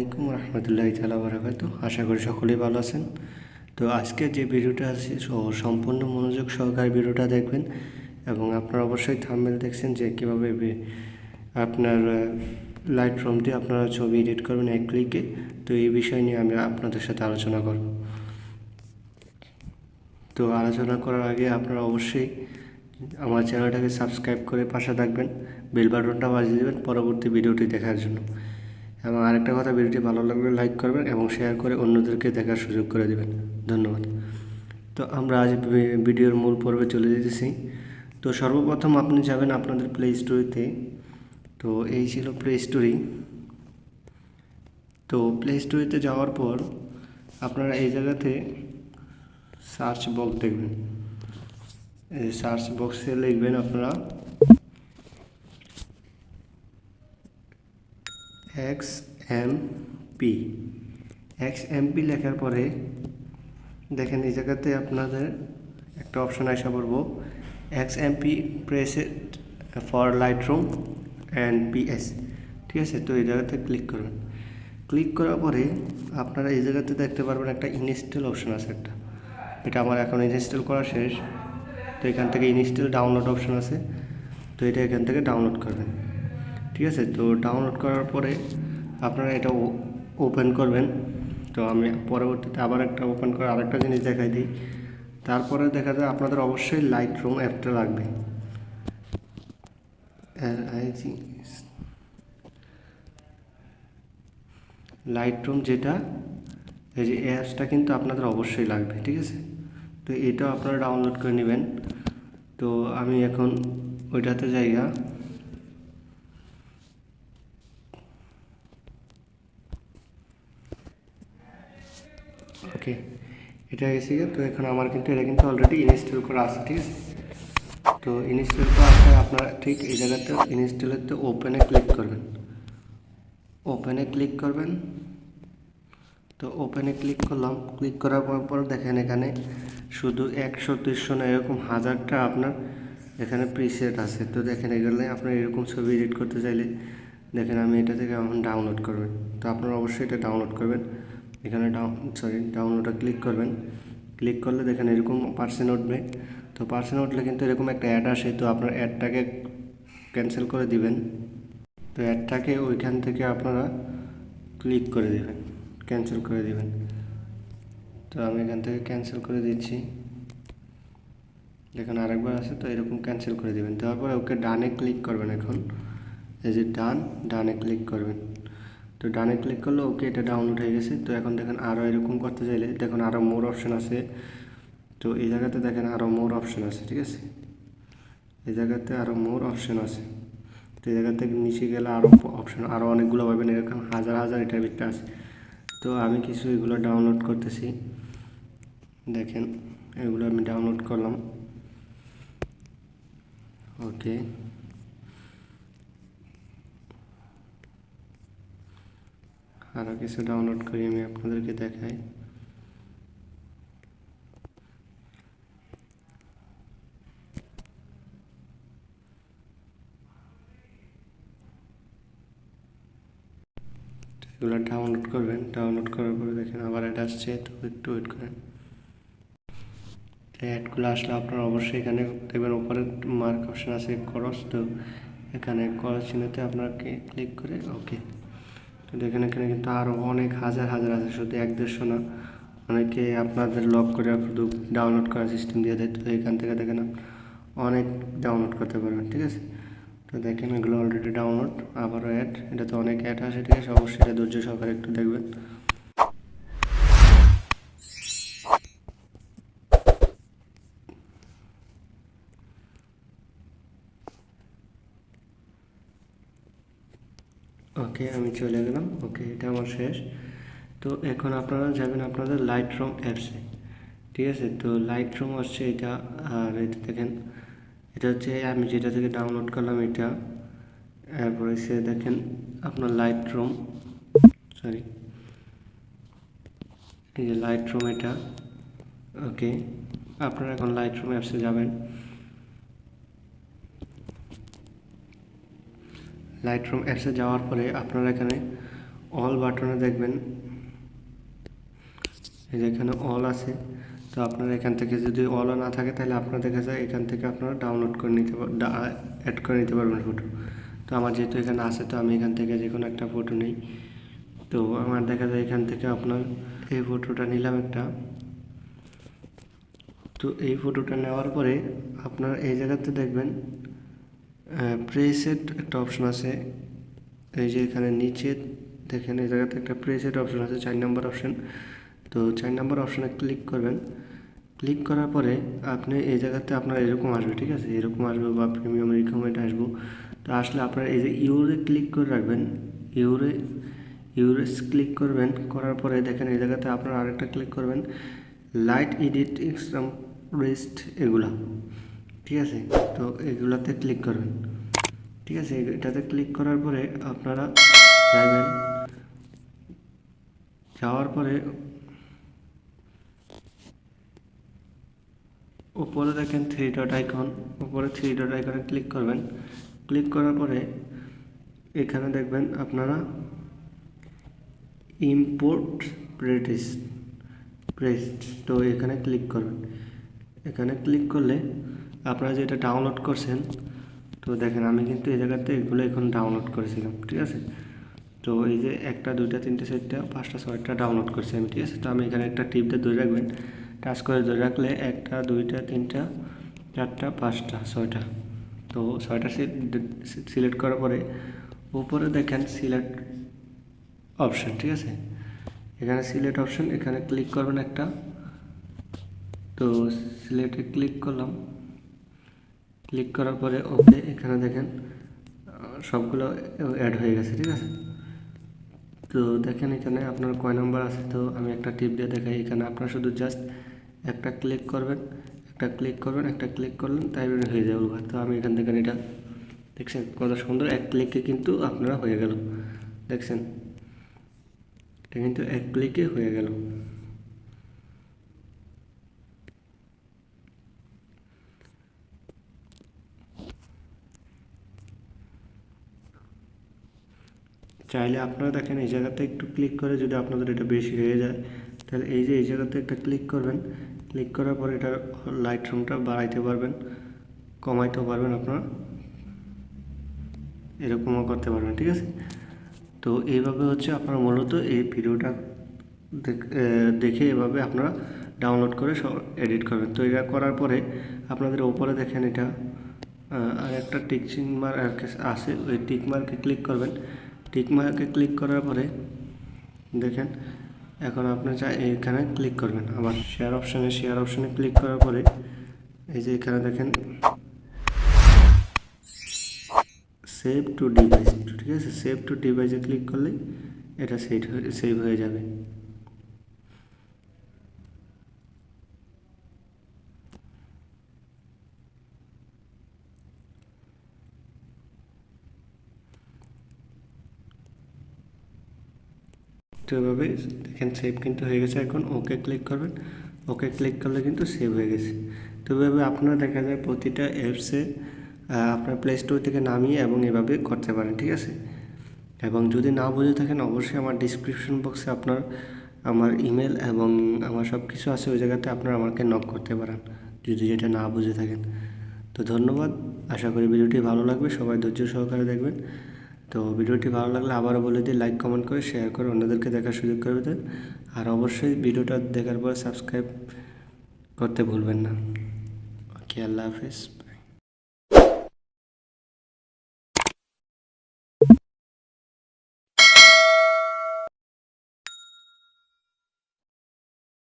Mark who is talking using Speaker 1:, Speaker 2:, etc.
Speaker 1: আলাইকুম রহমতুল্লাহি তাআলা বারাকাতু। আশা করি সকলেই ভালো আছেন। তো আজকে যে ভিডিওটা আছে সম্পূর্ণ মনোযোগ সহকারে ভিডিওটা দেখবেন এবং আপনারা অবশ্যই থাম্বনেল দেখছেন যে কীভাবে আপনার লাইট রুম দিয়ে আপনারা ছবি এডিট করবেন এক ক্লিকে। তো এই বিষয় নিয়ে আমি আপনাদের সাথে আলোচনা করব। তো আলোচনা করার আগে আপনারা অবশ্যই আমার চ্যানেলটাকে সাবস্ক্রাইব করে পাশে থাকবেন, বেল বাটনটা বাজিয়ে দেবেন পরবর্তী ভিডিওটি দেখার জন্য। এবং আরেকটা কথা, ভিডিওটি ভালো লাগলে লাইক করবেন এবং শেয়ার করে অন্যদেরকে দেখার সুযোগ করে দেবেন। ধন্যবাদ। তো আমরা আজ ভিডিওর মূল পর্বে চলে যেতেছি। তো সর্বপ্রথম আপনি যাবেন আপনাদের প্লে স্টোরিতে। তো এই ছিল প্লে স্টোরি। তো প্লে স্টোরিতে যাওয়ার পর আপনারা এই জায়গাতে সার্চ বক্স দেখবেন। এই সার্চ বক্সে লিখবেন আপনারা XMP লেখার পরে দেখেন এই জায়গাতে আপনাদের একটা অপশন আসা পড়ব, XMP pressed for Lightroom and PS। ঠিক আছে, তো এই জায়গাতে ক্লিক করবেন। ক্লিক করার পরে আপনারা এই জায়গাতে দেখতে পারবেন একটা ইনস্টল অপশন আছে একটা। এটা আমার এখন ইনস্টল করা শেষ। তো এখান থেকে ইনস্টল ডাউনলোড অপশন আছে, তো এটা এখান থেকে ডাউনলোড করবেন। ঠিক আছে, তো ডাউনলোড করার পরে আপনারা এটা ওপেন করবেন। তো আমি পরবর্তীতে আবার একটা ওপেন করে আরেকটা জিনিস দেখাই দিই। তারপরে দেখা যায় আপনাদের অবশ্যই লাইট রুম অ্যাপটা লাগবে। লাইট রুম যেটা, এই যে অ্যাপসটা কিন্তু আপনাদের অবশ্যই লাগবে। ঠিক আছে, তো এটাও আপনারা ডাউনলোড করে নেবেন। তো আমি এখন ওইটাতে জায়গা ওকে, এটা গেছে। তো এখন আমার কিন্তু এটা কিন্তু অলরেডি ইনস্টল করা আছে। ঠিক আছে, তো ইনস্টল করা আছে। আপনারা ঠিক এই জায়গাতে ইনস্টলেতে ওপেনে ক্লিক করবেন। ওপেনে ক্লিক করবেন। তো ওপেনে ক্লিক করলাম। ক্লিক করার পর দেখেন এখানে শুধু 100, 300 না, এরকম হাজারটা আপনার এখানে প্রিসেট আছে। তো দেখেন এগুলো আপনার এরকম ছবি এডিট করতে চাইলে দেখেন আমি এটা থেকে এখন ডাউনলোড করবেন। তো আপনারা অবশ্যই এটা ডাউনলোড করবেন। এখানে ডাউনলোডে ক্লিক করবেন। ক্লিক করলে দেখেন এরকম পার্সেন্ট উঠবে। তো পার্সেন্ট উঠলে কিন্তু এরকম একটা অ্যাড আসে। তো আপনার অ্যাডটাকে ক্যান্সেল করে দিবেন। তো অ্যাডটাকে ওইখান থেকে আপনারা ক্লিক করে দেবেন, ক্যান্সেল করে দিবেন। তো আমি এখান থেকে ক্যান্সেল করে দিচ্ছি। দেখুন আরেকবার আছে, তো এরকম ক্যান্সেল করে দিবেন। দেওয়ার পরে ওকে ডানে ক্লিক করবেন। এখন এই যে ডানে ক্লিক করবেন। তো ডানে ক্লিক করলে ওকে এটা ডাউনলোড হয়ে গেছে। তো এখন দেখেন আরও এরকম করতে চাইলে দেখুন আরও মোর অপশন আছে। তো এই জায়গাতে দেখেন আরও মোর অপশন আছে। ঠিক আছে, এই জায়গাতে আরও মোর অপশন আছে। তো এই জায়গা থেকে নিচে গেলে আরও অপশন আরও অনেকগুলো পাবেন, এরকম হাজার হাজার এটার ভিতরে আছে। তো আমি কিছু এগুলো ডাউনলোড করতেছি। দেখেন এগুলো আমি ডাউনলোড করলাম। ওকে, আরও কিছু ডাউনলোড করি আমি আপনাদেরকে দেখাই। এগুলো ডাউনলোড করবেন। ডাউনলোড করার পরে দেখেন আবার অ্যাড আসছে, তো একটু ওয়েট করেন। অ্যাডগুলো আসলে আপনারা অবশ্যই এখানে দেখবেন উপরে মার্ক অপশন আছে ক্রস। তো এখানে ক্রস চিহ্নতে আপনাকে ক্লিক করে ওকে। তো দেখেন এখানে কিন্তু আরও অনেক হাজার হাজার আছে, শুধু 100-150 না। অনেকে আপনাদের লক করে শুধু ডাউনলোড করার সিস্টেম দিয়ে দেয়। তো এখান থেকে দেখেন অনেক ডাউনলোড করতে পারবেন। ঠিক আছে, তো দেখেন এগুলো অলরেডি ডাউনলোড। আবারও অ্যাড, এটাতে অনেক অ্যাড আসে। ঠিক আছে, অবশ্যই এটা ধৈর্য সহকারে একটু দেখবেন। ওকে, আমি চলে গেলাম। ওকে, এটা আমার শেষ। তো এখন আপনারা যাবেন আপনাদের লাইট রুম অ্যাপসে। ঠিক আছে, তো লাইট রুম আসছে এটা। আর এটা দেখেন এটা হচ্ছে আমি যেটা থেকে ডাউনলোড করলাম এটা। এরপরে সে দেখেন আপনার লাইট রুম, সরি এই যে লাইট রুম এটা। ওকে, আপনারা এখন লাইট রুম অ্যাপসে যাবেন। লাইট রুম অ্যাপসে যাওয়ার পরে আপনারা এখানে অল বাটনে দেখবেন এই যে এখানে অল আছে। তো আপনারা এখান থেকে যদি অলও না থাকে তাহলে আপনারা দেখা যায় এখান থেকে আপনারা ডাউনলোড করে নিতে অ্যাড করে নিতে পারবেন ফটো। তো আমার যেহেতু এখানে আছে তো আমি এখান থেকে যে কোনো একটা ফটো নিই। তো আমার দেখা যায় এখান থেকে আপনার এই ফটোটা নিলাম একটা। তো এই ফটোটা নেওয়ার পরে আপনার এই জায়গাতে দেখবেন প্রেসেট একটা অপশন আছে। এই যে এখানে নিচে দেখেন এই জায়গাতে একটা প্রেসেট অপশন আছে, 4 নম্বর অপশন। তো 4 নম্বর অপশনে ক্লিক করবেন। ক্লিক করার পরে আপনি এই জায়গাতে আপনার এরকম আসবে, ঠিক আছে, এরকম আসবে বা প্রিমিয়াম রিকমেন্ড আসবো। তো আসলে আপনারা এই যে ইউরে ক্লিক করে রাখবেন, ইউরে ক্লিক করবেন। করার পরে দেখেন এই জায়গাতে আপনারা আরেকটা ক্লিক করবেন, লাইট এডিট এক্সট্রাম রেস্ট এগুলা, ঠিক আছে। তো এগুলাতে ক্লিক করবেন, ঠিক আছে। এটাতে ক্লিক করার পরে আপনারা যাবেন, যাওয়ার পরে উপরে দেখেন 3 ডট আইকন, উপরে 3 ডট আইকনে ক্লিক করবেন। ক্লিক করার পরে এখানে দেখবেন আপনারা ইম্পোর্ট প্রেস্ট, তো এখানে ক্লিক করবেন। এখানে ক্লিক করলে আপনারা যেটা ডাউনলোড করছেন, তো দেখেন আমি কিন্তু এই জায়গাতে এগুলো এখন ডাউনলোড করেছিলাম, ঠিক আছে। তো এই যে 1 2 3 4 5 6টা ডাউনলোড করছি আমি, ঠিক আছে। তো আমি এখানে একটা টিপ দিয়ে ধরে রাখবেন, টাচ করে ধরে রাখলে 1 2 3 4 5 6টা। তো 6টা সিলেক্ট করার পরে উপরে দেখেন সিলেক্ট অপশন, ঠিক আছে। এখানে সিলেক্ট অপশন, এখানে ক্লিক করবেন একটা। তো সিলেক্টে ক্লিক করলাম। ক্লিক করার পরে ওকে, এখানে দেখেন সবগুলো অ্যাড হয়ে গেছে, ঠিক আছে। তো দেখেন এখানে আপনার কয় নাম্বার আছে। তো আমি একটা টিপ দিয়ে দেখাই, এখানে আপনারা শুধু জাস্ট একটা ক্লিক করবেন, একটা ক্লিক করলেন, তাই হয়ে যাবে। তো আমি এখান থেকে এটা দেখছেন কত সুন্দর, এক ক্লিকে কিন্তু আপনারা হয়ে গেল, দেখছেন এটা কিন্তু এক ক্লিকে হয়ে গেল। চাইলে আপনারা দেখেন এই জায়গাতে একটু ক্লিক করে যদি আপনাদের এটা বেশি হয়ে যায় তাহলে এই যে এই জায়গাতে একটা ক্লিক করবেন। ক্লিক করার পর এটা লাইট রুমটা বাড়াইতে পারবেন, কমাইতেও পারবেন, আপনারা এরকমও করতে পারবেন, ঠিক আছে। তো এইভাবে হচ্ছে আপনারা মূলত এই ভিডিওটা দেখে এভাবে আপনারা ডাউনলোড করে সব এডিট করবেন। তো এটা করার পরে আপনাদের উপরে দেখেন এটা আর একটা টিক মার্ক আছে, ওই টিক মার্কে ক্লিক করবেন। টিক মার্কে ক্লিক করার পরে দেখেন এখন আপনি এখানে ক্লিক করবেন, আবার শেয়ার অপশানে ক্লিক করার পরে এই যে এখানে দেখেন সেভ টু ডিভাইস, ঠিক আছে। সেভ টু ডিভাইসে ক্লিক করলে এটা সেভ হয়ে যাবে। তো এভাবে দেখেন সেভ কিন্তু হয়ে গেছে। এখন ওকে ক্লিক করবেন, ওকে ক্লিক করলে কিন্তু সেভ হয়ে গেছে। তো এভাবে আপনারা দেখা যায় প্রতিটা অ্যাপসে আপনার প্লে স্টোর থেকে নামিয়ে এবং এভাবে করতে পারেন, ঠিক আছে। এবং যদি না বুঝে থাকেন অবশ্যই আমার ডিসক্রিপশন বক্সে আপনার আমার ইমেল এবং আমার সব কিছু আছে, ওই জায়গাতে আপনারা আমাকে নক করতে পারেন যদি এটা না বুঝে থাকেন। তো ধন্যবাদ, আশা করি ভিডিওটি ভালো লাগবে, সবাই ধৈর্য সহকারে দেখবেন। তো ভিডিওটি ভালো লাগলে আবারও বলে দিই, লাইক কমেন্ট করে শেয়ার করে অন্যদেরকে দেখার সুযোগ করে দেন। আর অবশ্যই ভিডিওটা দেখার পর সাবস্ক্রাইব করতে ভুলবেন না। ওকে, আল্লাহ হাফেজ।